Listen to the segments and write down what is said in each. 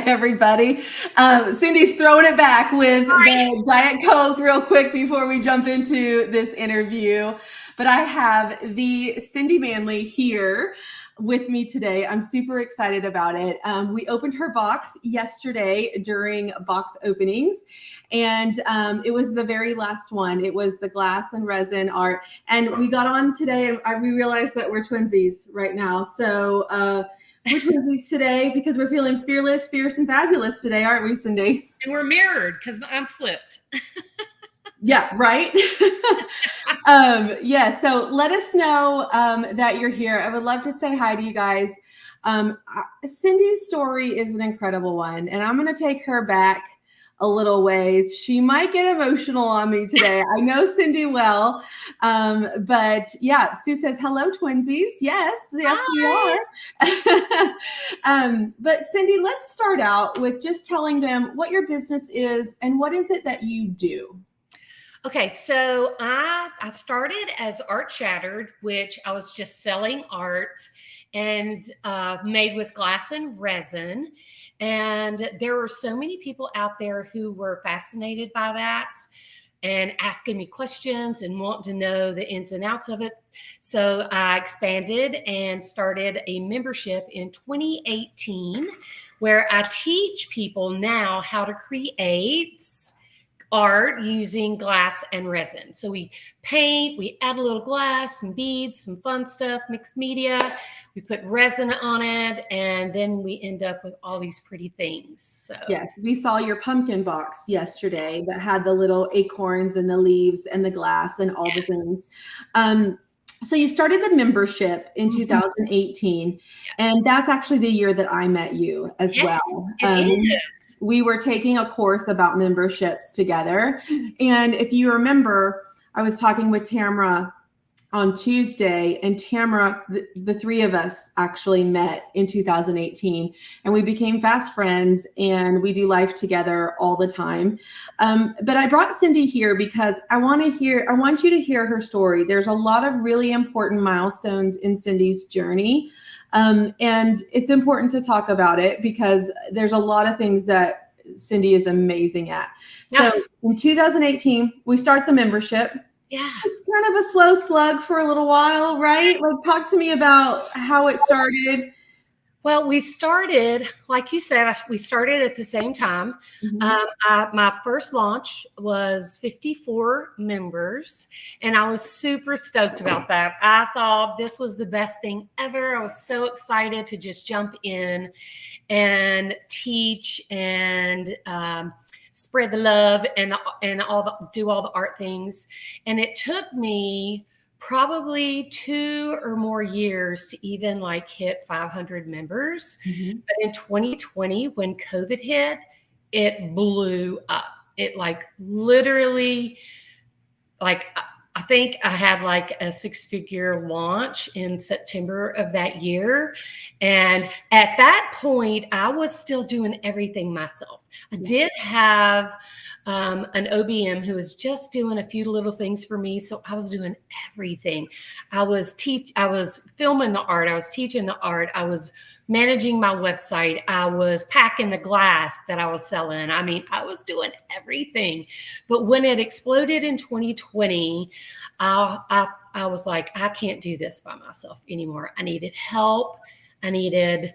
everybody. Cindy's throwing it back with the Diet Coke real quick before we jump into this interview. But I have the Cindy Manley here with me today. I'm super excited about it. We opened her box yesterday during box openings, and it was the very last one. It was the glass and resin art. And we got on today and we realized that we're twinsies right now. So we're twinsies today because we're feeling fearless, fierce, and fabulous today, aren't we, Cindy? And we're mirrored because I'm flipped. Yeah, right. Yeah, so let us know that you're here. I would love to say hi to you guys. Cindy's story is an incredible one, and I'm going to take her back a little ways. She might get emotional on me today. I know Cindy well, but yeah, Sue says, hello, twinsies. Yes, we are. But Cindy, let's start out with just telling them what your business is and what is it that you do? Okay, so I started as Art Shattered, which I was just selling art and made with glass and resin. And there were so many people out there who were fascinated by that and asking me questions and wanting to know the ins and outs of it. So I expanded and started a membership in 2018 where I teach people now how to create art using glass and resin. So we paint, we add a little glass, some beads, some fun stuff, mixed media. We put resin on it, and then we end up with all these pretty things. So yes, we saw your pumpkin box yesterday that had the little acorns and the leaves and the glass and all the things. So you started the membership in 2018, and that's actually the year that I met you as well. It is. We were taking a course about memberships together. And if you remember, I was talking with Tamara on Tuesday, and Tamara, the three of us actually met in 2018, and we became fast friends, and we do life together all the time. But I brought Cindy here because I want you to hear her story. There's a lot of really important milestones in Cindy's journey. And it's important to talk about it because there's a lot of things that Cindy is amazing at. Yeah. So in 2018, we start the membership. Yeah. It's kind of a slow slug for a little while, right? Like, talk to me about how it started. Well, we started, like you said, we started at the same time. My first launch was 54 members, and I was super stoked about that. I thought this was the best thing ever. I was so excited to just jump in and teach and spread the love and do all the art things. And it took me probably 2 or more years to even like hit 500 members. But in 2020, when COVID hit, it blew up. It like literally, like, I think I had like a 6-figure launch in September of that year. And at that point, I was still doing everything myself. I did have an OBM who was just doing a few little things for me. So I was doing everything. I was filming the art. I was teaching the art. I was managing my website. I was packing the glass that I was selling. I mean, I was doing everything. But when it exploded in 2020, I was like, I can't do this by myself anymore. I needed help. I needed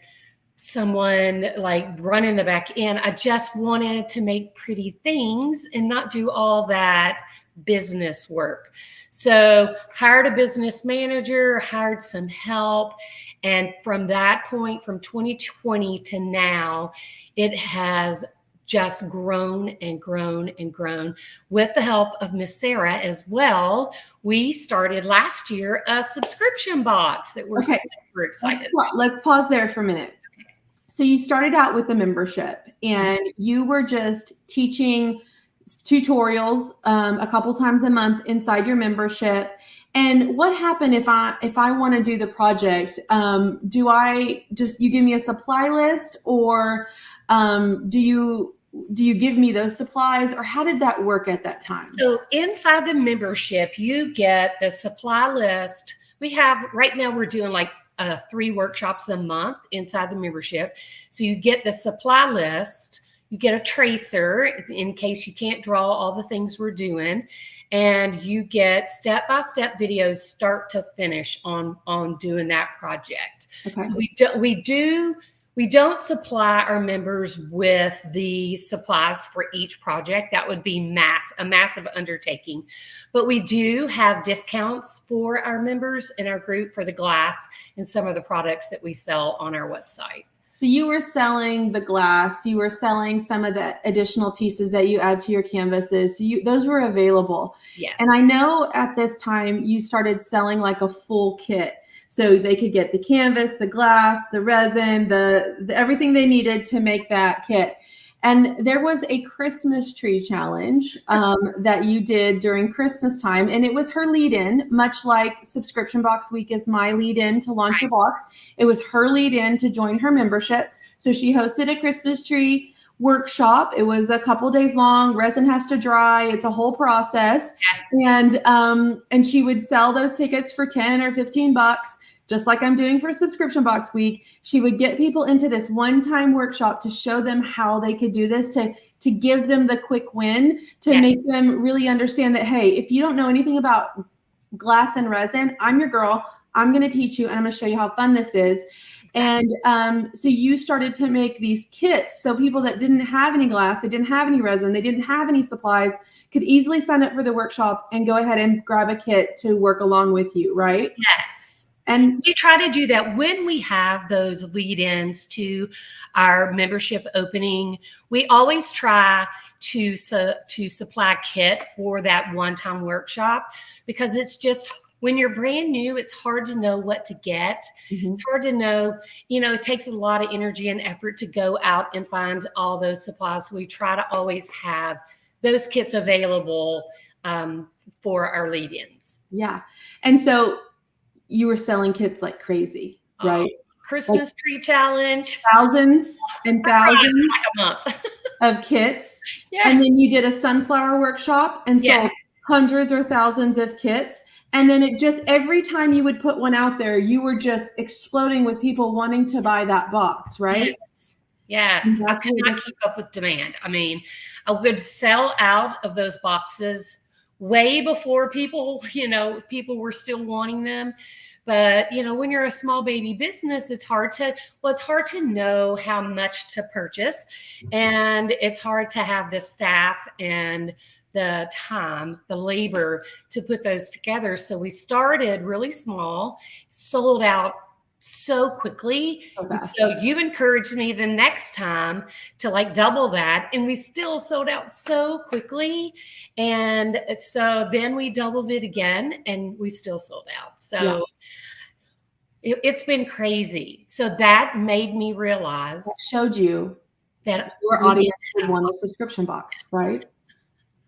someone like running the back end. I just wanted to make pretty things and not do all that business work. So hired a business manager, hired some help. And from that point, from 2020 to now, it has just grown and grown and grown with the help of Miss Sarah as well. We started last year a subscription box that we're super excited about. Let's pause there for a minute. So you started out with the membership and you were just teaching tutorials a couple times a month inside your membership. And what happened if I want to do the project? Do you give me a supply list, or do you give me those supplies, or how did that work at that time? So inside the membership, you get the supply list. We have right now, we're doing like 3 workshops a month inside the membership. So you get the supply list, you get a tracer in case you can't draw all the things we're doing, and you get step-by-step videos start to finish on doing that project. Okay. So we don't supply our members with the supplies for each project. That would be a massive undertaking. But we do have discounts for our members in our group for the glass and some of the products that we sell on our website. So you were selling the glass, you were selling some of the additional pieces that you add to your canvases. So those were available. Yes. And I know at this time you started selling like a full kit. So they could get the canvas, the glass, the resin, the everything they needed to make that kit. And there was a Christmas tree challenge that you did during Christmas time. And it was her lead-in, much like Subscription Box Week is my lead-in to launch your box. It was her lead-in to join her membership. So she hosted a Christmas tree workshop. It was a couple days long. Resin has to dry. It's a whole process. Yes. And she would sell those tickets for 10 or 15 bucks. Just like I'm doing for Subscription Box Week, she would get people into this one-time workshop to show them how they could do this, to give them the quick win, to make them really understand that, hey, if you don't know anything about glass and resin, I'm your girl. I'm going to teach you, and I'm going to show you how fun this is. Exactly. And so you started to make these kits. So people that didn't have any glass, they didn't have any resin, they didn't have any supplies, could easily sign up for the workshop and go ahead and grab a kit to work along with you, right? Yes. And we try to do that when we have those lead-ins to our membership opening. We always try to supply a kit for that one-time workshop, because it's just, when you're brand new, it's hard to know what to get. It's hard to know, it takes a lot of energy and effort to go out and find all those supplies. So we try to always have those kits available for our lead-ins. Yeah. And so you were selling kits like crazy, right? Christmas tree challenge. Thousands and thousands like a month of kits. Yeah. And then you did a sunflower workshop and sold hundreds or thousands of kits. And then it just, every time you would put one out there, you were just exploding with people wanting to buy that box, right? Yes. I could not keep up with demand. I mean, I would sell out of those boxes way before people were still wanting them. But, when you're a small baby business, it's hard to know how much to purchase. And it's hard to have the staff and the time, the labor to put those together. So we started really small, sold out so quickly. So you encouraged me the next time to double that, and we still sold out so quickly. And so then we doubled it again, and we still sold out. So it's been crazy. So that made me realize, that showed you that your audience would want a subscription box, right?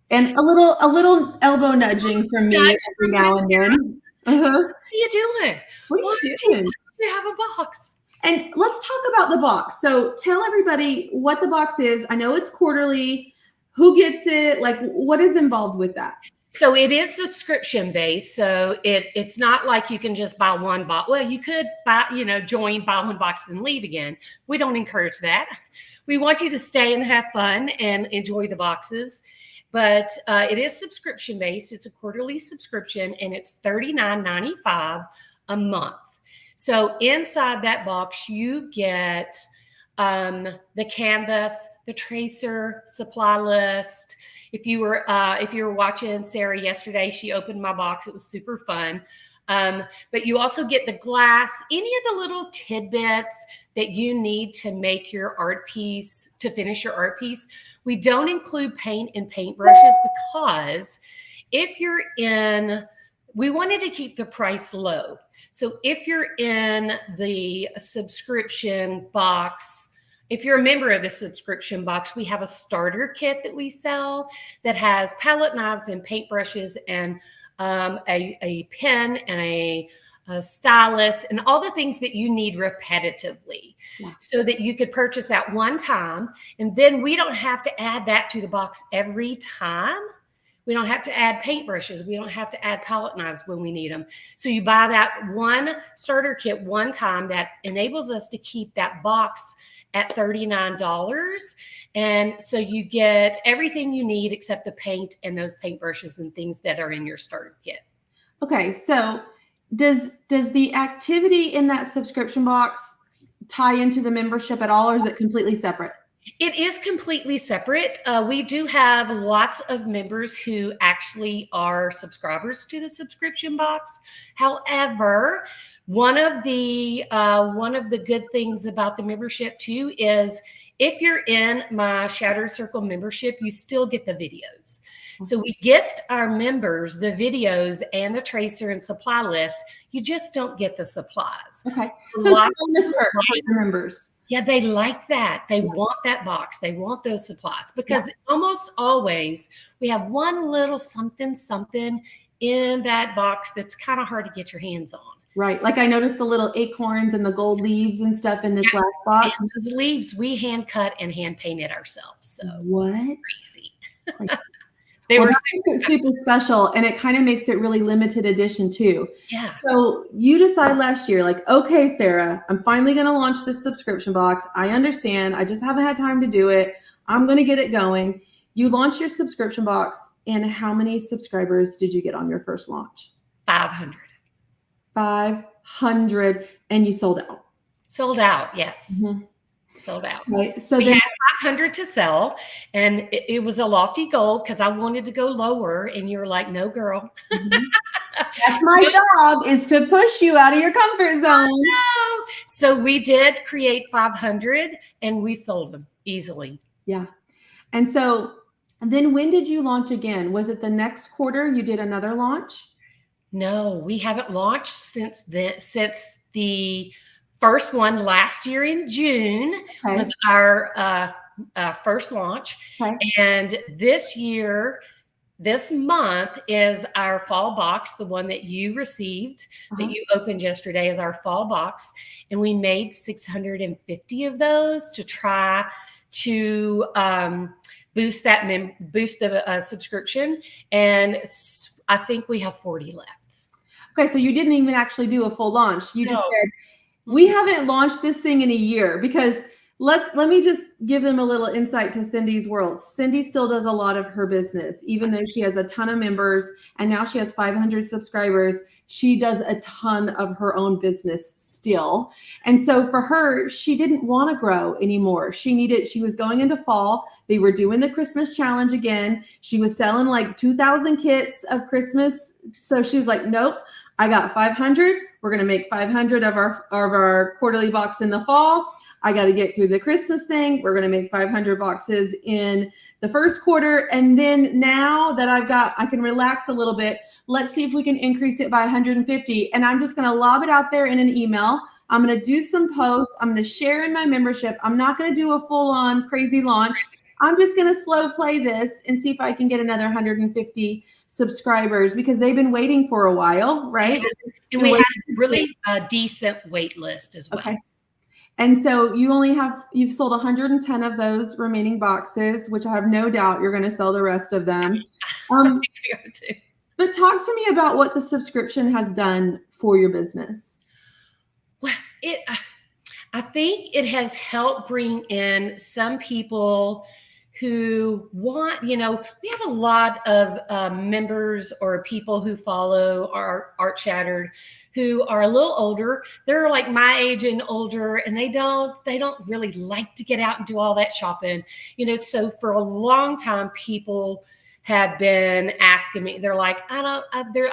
And a little elbow nudging from me every now and then. What are you doing? What are you doing? You have a box. And let's talk about the box. So tell everybody what the box is. I know it's quarterly. Who gets it? What is involved with that? So it is subscription based. So it's not like you can just buy one box. Well, you could buy one box and leave again. We don't encourage that. We want you to stay and have fun and enjoy the boxes. But it is subscription based. It's a quarterly subscription, and it's $39.95 a month. So inside that box, you get the canvas, the tracer, supply list. If you were watching Sarah yesterday, she opened my box. It was super fun. But you also get the glass, any of the little tidbits that you need to make your art piece, to finish your art piece. We don't include paint and paintbrushes because we wanted to keep the price low. So if you're in the subscription box, if you're a member of the subscription box, we have a starter kit that we sell that has palette knives and paintbrushes and a pen and a stylus and all the things that you need repetitively, so that you could purchase that one time. And then we don't have to add that to the box every time We don't have to add paintbrushes. We don't have to add palette knives when we need them. So you buy that one starter kit one time that enables us to keep that box at $39. And so you get everything you need except the paint and those paintbrushes and things that are in your starter kit. Okay, so does the activity in that subscription box tie into the membership at all, or is it completely separate? It is completely separate. We do have lots of members who actually are subscribers to the subscription box. However, one of the good things about the membership too is if you're in my Shattered Circle membership, you still get the videos. So we gift our members the videos and the tracer and supply list. You just don't get the supplies. Okay, so it's a bonus perk for your members. Yeah, they like that. They want that box. They want those supplies because almost always we have one little something in that box that's kind of hard to get your hands on. Right. Like I noticed the little acorns and the gold leaves and stuff in this last box. And those leaves we hand cut and hand painted ourselves. So what? Crazy. Crazy. They were super special, and it kind of makes it really limited edition too. Yeah. So you decide last year, like, okay, Sarah, I'm finally going to launch this subscription box. I understand. I just haven't had time to do it. I'm going to get it going. You launch your subscription box, and how many subscribers did you get on your first launch? 500. 500, and you sold out. Sold out, yes. Mm-hmm. Sold out. Right. So we then had 500 to sell, and it was a lofty goal because I wanted to go lower, and you're like, no, girl. Mm-hmm. That's my job, is to push you out of your comfort zone. No. So we did create 500, and we sold them easily. Yeah. And so then when did you launch again? Was it the next quarter you did another launch? No, we haven't launched since the first one last year in June was our first launch. Okay. And this month is our fall box, the one that you received, that you opened yesterday is our fall box. And we made 650 of those to try to boost the subscription. And I think we have 40 left. Okay, so you didn't even actually do a full launch. You just said, we haven't launched this thing in a year, because let me just give them a little insight to Cindy's world. Cindy still does a lot of her business, even though she has a ton of members and now she has 500 subscribers. She does a ton of her own business still. And so for her, she didn't want to grow anymore. She was going into fall. They were doing the Christmas challenge again. She was selling like 2,000 kits of Christmas. So she was like, nope, I got 500. We're going to make 500 of our quarterly box in the fall. I got to get through the Christmas thing. We're going to make 500 boxes in the first quarter. And then now that I can relax a little bit, let's see if we can increase it by 150. And I'm just going to lob it out there in an email. I'm going to do some posts. I'm going to share in my membership. I'm not going to do a full-on crazy launch. I'm just going to slow play this and see if I can get another 150 subscribers, because they've been waiting for a while, right? And we had a really decent wait list as well. Okay. And so you've sold 110 of those remaining boxes, which I have no doubt you're going to sell the rest of them. But talk to me about what the subscription has done for your business. Well, I think it has helped bring in some people who want, we have a lot of members or people who follow our Art Shattered who are a little older. They're like my age and older, and they don't really like to get out and do all that shopping. So for a long time, people have been asking me, they're like, I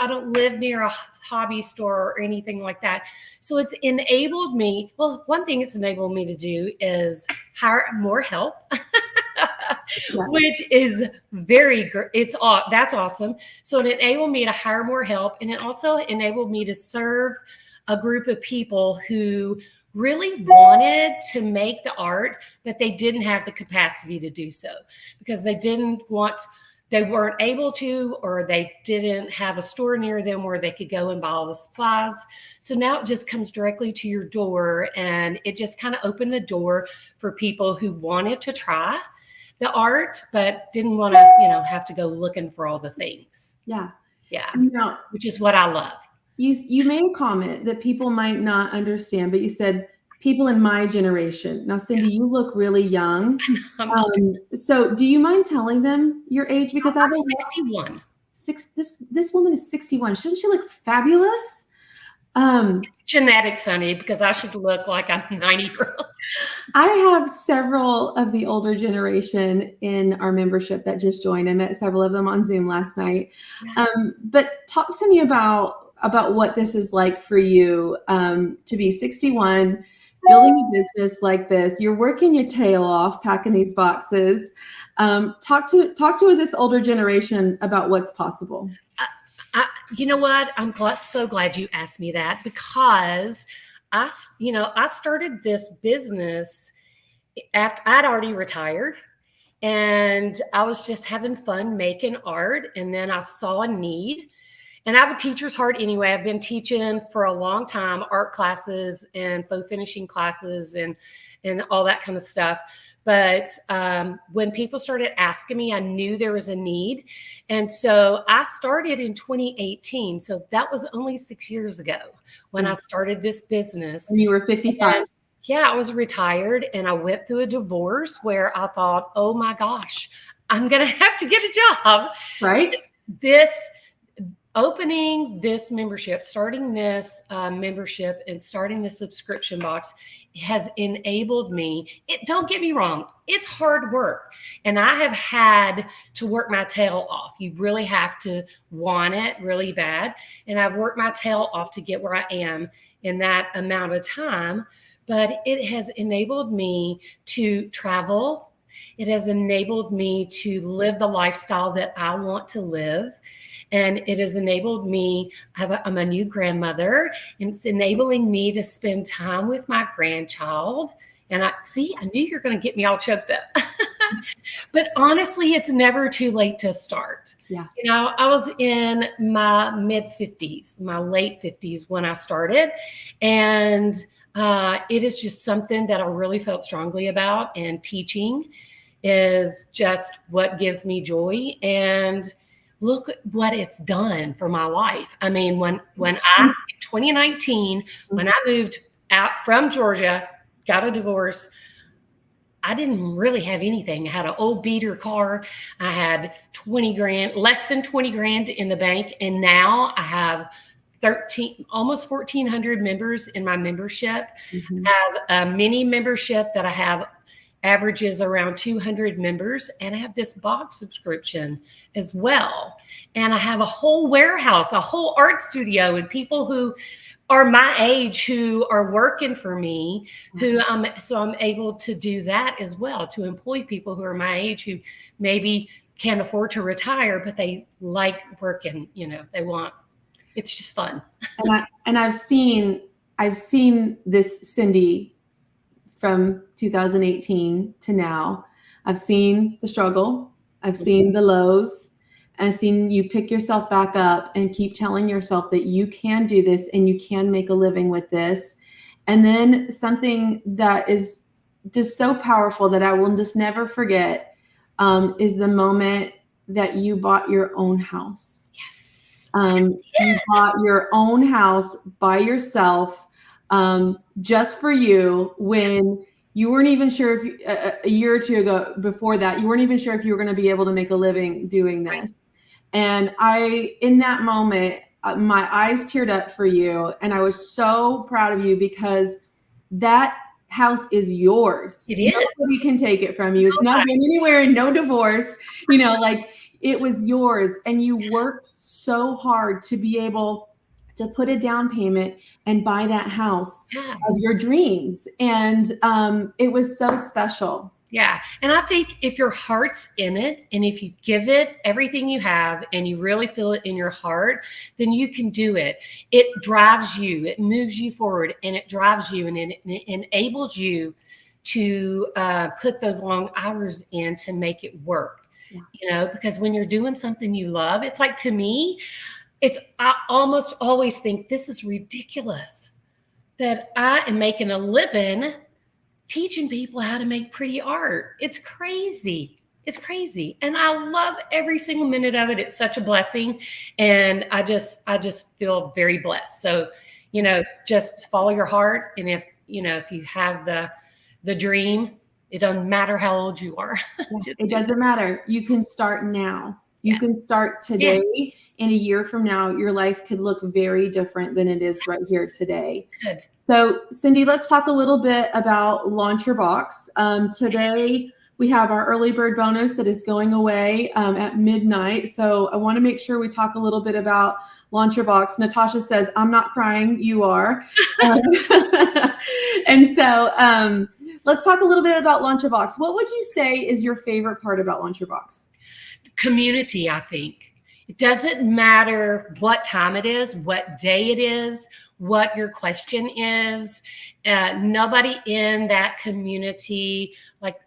don't live near a hobby store or anything like that. So it's enabled me. Well, one thing it's enabled me to do is hire more help, which is very good. That's awesome. So it enabled me to hire more help. And it also enabled me to serve a group of people who really wanted to make the art, but they didn't have the capacity to do so because they weren't able to, or they didn't have a store near them where they could go and buy all the supplies. So now it just comes directly to your door, and it just kind of opened the door for people who wanted to try, the art, but didn't want to, have to go looking for all the things. Yeah. Yeah. Now, which is what I love. You made a comment that people might not understand, but you said people in my generation. Now, Cindy, you look really young. So do you mind telling them your age? Because I'm 61. This woman is 61. Shouldn't she look fabulous? Genetics, honey, because I should look like I'm 90-year-old. I have several of the older generation in our membership that just joined. I met several of them on Zoom last night. But talk to me about what this is like for you, to be 61, building a business like this. You're working your tail off, packing these boxes. Talk to this older generation about what's possible. You know what? I'm so glad you asked me that, because I started this business after I'd already retired, and I was just having fun making art. And then I saw a need, and I have a teacher's heart anyway. I've been teaching for a long time, art classes and faux finishing classes and all that kind of stuff. But when people started asking me, I knew there was a need. And so I started in 2018. So that was only 6 years ago when I started this business. And you were 55. And yeah, I was retired, and I went through a divorce where I thought, oh my gosh, I'm going to have to get a job. Right. Opening this membership, starting this membership, and starting the subscription box has enabled me. Don't get me wrong, it's hard work, and I have had to work my tail off. You really have to want it really bad, and I've worked my tail off to get where I am in that amount of time. But it has enabled me to travel. It has enabled me to live the lifestyle that I want to live. And it has enabled me, I'm a new grandmother, and it's enabling me to spend time with my grandchild. And I knew you're going to get me all choked up. But honestly, it's never too late to start. Yeah. I was in my mid-50s, my late 50s when I started. And it is just something that I really felt strongly about. And teaching is just what gives me joy. And look what it's done for my life. I mean, in 2019, when I moved out from Georgia, got a divorce, I didn't really have anything. I had an old beater car. I had less than 20 grand in the bank. And now I have almost 1,400 members in my membership. I have a mini membership that I have averages around 200 members, and I have this box subscription as well. And I have a whole warehouse, a whole art studio, and people who are my age who are working for me, so I'm able to do that as well, to employ people who are my age who maybe can't afford to retire, but they like working, it's just fun. And I've seen this Cindy from 2018 to now. I've seen the struggle. I've seen the lows. I've seen you pick yourself back up and keep telling yourself that you can do this and you can make a living with this. And then something that is just so powerful that I will just never forget is the moment that you bought your own house. Yes. You bought your own house by yourself, just for you, when you weren't even sure if a year or two ago before that, you weren't even sure if you were going to be able to make a living doing this. And in that moment, my eyes teared up for you. And I was so proud of you, because that house is yours. It is. Nobody can take it from you. It's not going anywhere, and no divorce, it was yours. And you worked so hard to be able to put a down payment and buy that house of your dreams. And it was so special. Yeah. And I think if your heart's in it, and if you give it everything you have and you really feel it in your heart, then you can do it. It drives you, it moves you forward, and it drives you, and it enables you to put those long hours in to make it work. Because when you're doing something you love, it's like, to me, I almost always think this is ridiculous that I am making a living teaching people how to make pretty art. It's crazy. It's crazy. And I love every single minute of it. It's such a blessing. And I just feel very blessed. So, just follow your heart. And if you have the dream, it doesn't matter how old you are. It doesn't matter. You can start now. You Yes. can start today. Yeah. In a year from now, your life could look very different than it is right here today. Good. So, Cindy, let's talk a little bit about Launch Your Box. Today, we have our early bird bonus that is going away at midnight. So I want to make sure we talk a little bit about Launch Your Box. Natasha says, I'm not crying, you are. And so let's talk a little bit about Launch Your Box. What would you say is your favorite part about Launch Your Box? Community, I think. It doesn't matter what time it is, what day it is, what your question is. Nobody in that community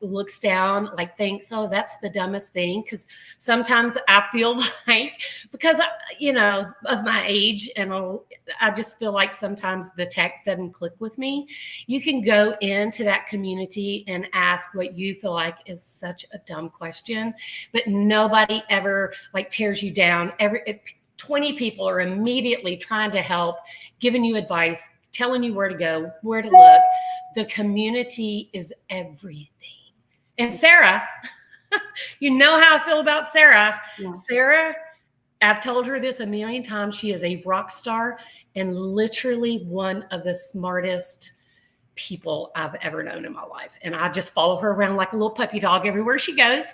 looks down, thinks, oh, that's the dumbest thing. Because sometimes I feel like, because of my age, and I just feel like sometimes the tech doesn't click with me. You can go into that community and ask what you feel like is such a dumb question, but nobody ever tears you down. 20 people are immediately trying to help, giving you advice, telling you where to go, where to look. The community is everything. And Sarah, you know how I feel about Sarah. Yeah. Sarah, I've told her this a million times. She is a rock star and literally one of the smartest people I've ever known in my life. And I just follow her around like a little puppy dog everywhere she goes,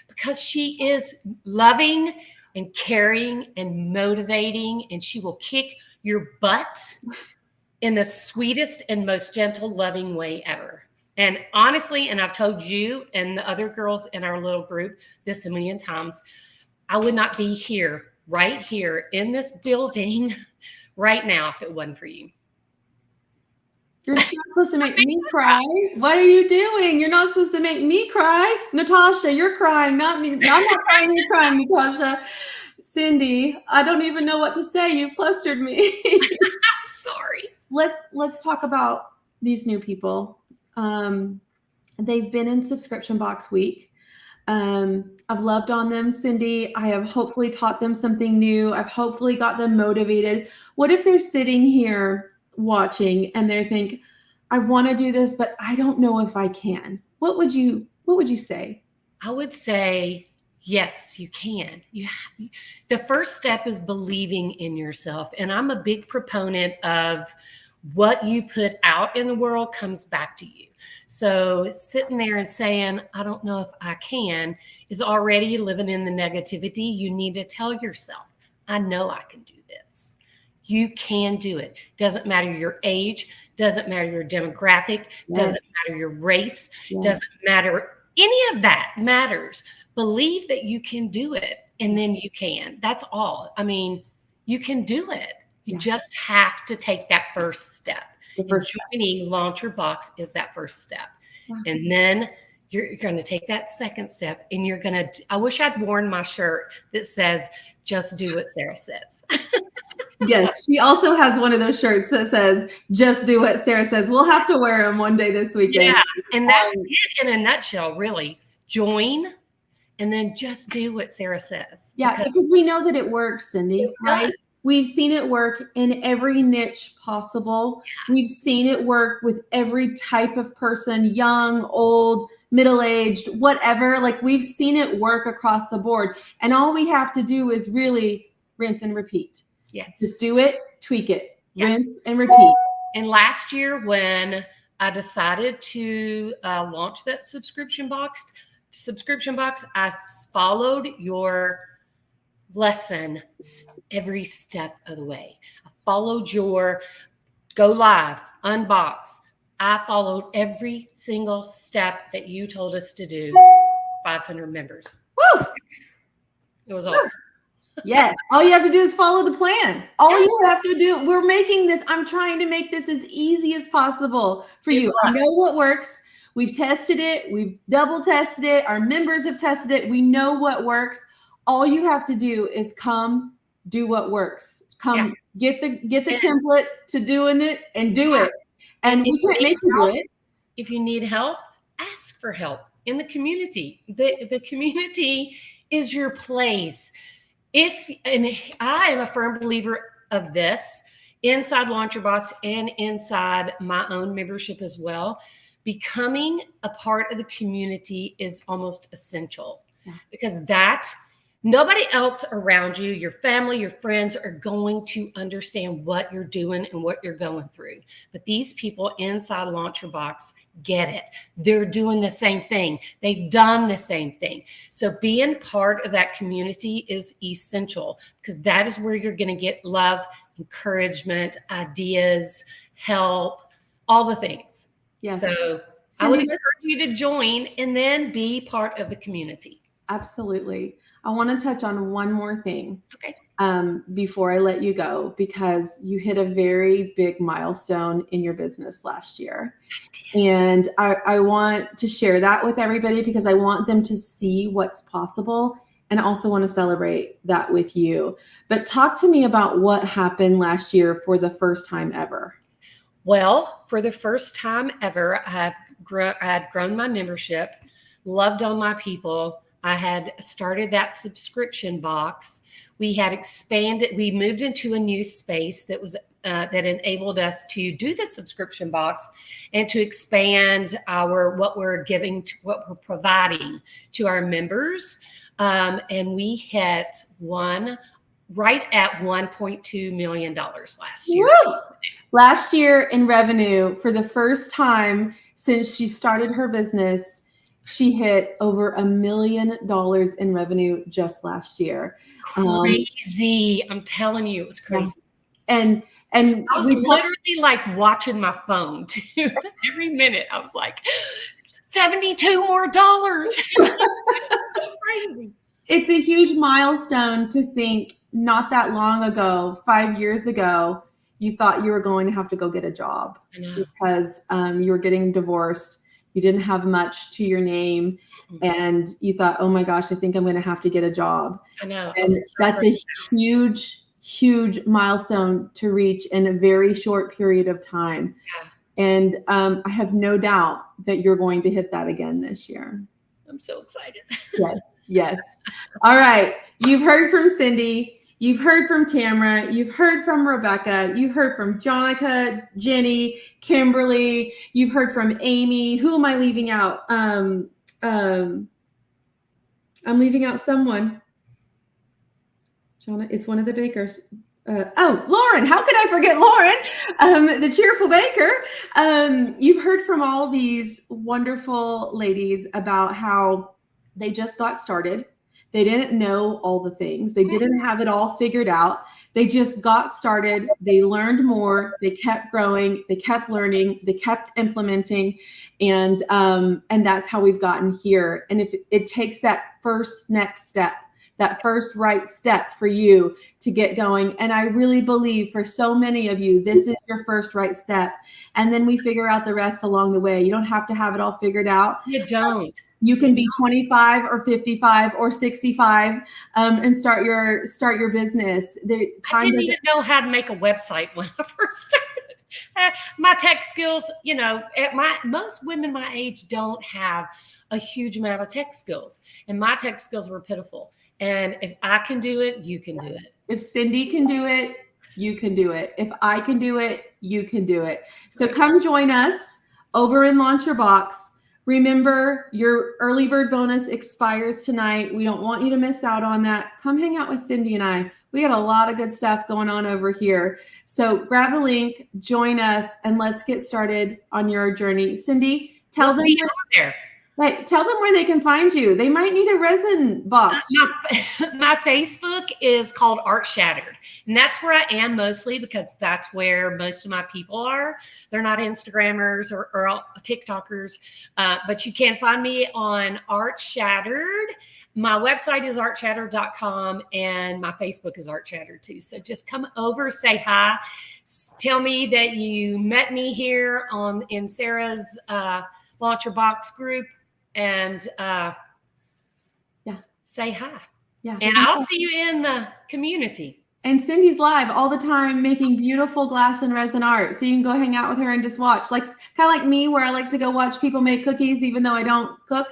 because she is loving and caring and motivating, and she will kick your butt in the sweetest and most gentle, loving way ever. And honestly, and I've told you and the other girls in our little group this a million times, I would not be here, right here in this building right now if it wasn't for you. You're not supposed to make me cry. What are you doing? You're not supposed to make me cry. Natasha, you're crying, not me. I'm not crying, you're crying, Natasha. Cindy, I don't even know what to say. You flustered me. I'm sorry. Let's talk about these new people. They've been in Subscription Box Week. I've loved on them, Cindy. I have hopefully taught them something new. I've hopefully got them motivated. What if they're sitting here watching and they think, I want to do this, but I don't know if I can? What would you say? I would say, yes, you can. The first step is believing in yourself. And I'm a big proponent of what you put out in the world comes back to you. So sitting there and saying, I don't know if I can, is already living in the negativity. You need to tell yourself, I know I can do this. You can do it. Doesn't matter your age, doesn't matter your demographic, doesn't matter your race, doesn't matter. Any of that matters. Believe that you can do it, and then you can. That's all. I mean, you can do it. You just have to take that first step. Joining Launch Your Box is that first step. Wow. And then you're going to take that second step, and you're going to, I wish I'd worn my shirt that says, just do what Sarah says. Yes, she also has one of those shirts that says, just do what Sarah says. We'll have to wear them one day this weekend. Yeah, and that's it in a nutshell, really. Join, and then just do what Sarah says. Yeah, because we know that it works, Cindy, right? We've seen it work in every niche possible. We've seen it work with every type of person, young, old, middle-aged, whatever. We've seen it work across the board. And all we have to do is really rinse and repeat. Yes. Just do it, tweak it, rinse and repeat. And last year when I decided to launch that subscription box, I followed your lesson every step of the way. I followed your go live, unbox. I followed every single step that you told us to do. 500 members. Woo! It was awesome. Yes. All you have to do is follow the plan. All you have to do, we're making this, I'm trying to make this as easy as possible for you. I know what works. We've tested it. We've double tested it. Our members have tested it. We know what works. All you have to do is come do what works. Come get the template to doing it and do it. And we can't make you do it. If you need help, ask for help. in the community. The community is your place. And I am a firm believer of this inside Launch Your Box and inside my own membership as well. Becoming a part of the community is almost essential, because nobody else around you, your family, your friends, are going to understand what you're doing and what you're going through. But these people inside Launch Your Box get it. They're doing the same thing. They've done the same thing. So being part of that community is essential, because that is where you're going to get love, encouragement, ideas, help, all the things. Yes. So I would encourage you to join and then be part of the community. Absolutely. I want to touch on one more thing. Okay. Before I let you go, because you hit a very big milestone in your business last year. And I want to share that with everybody, because I want them to see what's possible, and I also want to celebrate that with you. But talk to me about what happened last year for the first time ever. Well, for the first time ever, I had grown my membership, loved on my people. I had started that subscription box. We had expanded. We moved into a new space that was that enabled us to do the subscription box and to expand what we're providing to our members. And we hit right at $1.2 million last year. Woo! Last year in revenue, for the first time since she started her business, she hit over $1 million in revenue just last year. Crazy. I'm telling you, it was crazy. And I was literally like watching my phone too. Every minute I was like, $72 more. Crazy. It's a huge milestone to think not that long ago, 5 years ago, you thought you were going to have to go get a job because you were getting divorced. You didn't have much to your name, and you thought, oh my gosh, I think I'm going to have to get a job. I know. And that's a huge, huge milestone to reach in a very short period of time. Yeah. And I have no doubt that you're going to hit that again this year. I'm so excited. Yes, yes. All right. You've heard from Cindy. You've heard from Tamara. You've heard from Rebecca. You've heard from Jonica, Jenny, Kimberly. You've heard from Amy. Who am I leaving out? I'm leaving out someone. Jonna, it's one of the bakers. Lauren. How could I forget Lauren, the cheerful baker? You've heard from all these wonderful ladies about how they just got started. They didn't know all the things. They didn't have it all figured out. They just got started. They learned more. They kept growing. They kept learning. They kept implementing. And that's how we've gotten here. And if it takes that first next step, that first right step for you to get going. And I really believe for so many of you, this is your first right step. And then we figure out the rest along the way. You don't have to have it all figured out. You don't. You can be 25 or 55 or 65 and start your business. I didn't even know how to make a website when I first started. My tech skills, most women my age don't have a huge amount of tech skills, and my tech skills were pitiful. And if I can do it, you can do it. If Cindy can do it, you can do it. If I can do it, you can do it. So come join us over in Launch Your Box. Remember, your early bird bonus expires tonight. We don't want you to miss out on that. Come hang out with Cindy and I. We got a lot of good stuff going on over here. So grab the link, join us, and let's get started on your journey. Cindy, tell them where they can find you. They might need a resin box. My Facebook is called Art Shattered. And that's where I am mostly, because that's where most of my people are. They're not Instagrammers or TikTokers, but you can find me on Art Shattered. My website is artshattered.com, and my Facebook is Art Shattered too. So just come over, say hi, tell me that you met me here in Sarah's Launch Your Box group, and say hi. Yeah. And I'll see you in the community. And Cindy's live all the time making beautiful glass and resin art. So you can go hang out with her and just watch. Like kind of like me, where I like to go watch people make cookies even though I don't cook.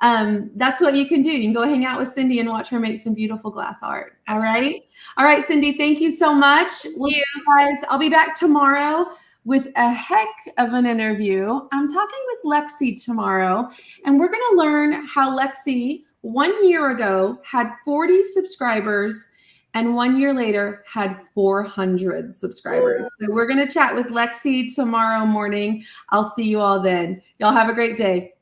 That's what you can do. You can go hang out with Cindy and watch her make some beautiful glass art. All right. All right, Cindy, thank you so much. We'll see you guys. I'll be back tomorrow with a heck of an interview. I'm talking with Lexi tomorrow, and we're going to learn how Lexi 1 year ago had 40 subscribers and 1 year later had 400 subscribers. So we're going to chat with Lexi tomorrow morning. I'll see you all then. Y'all have a great day.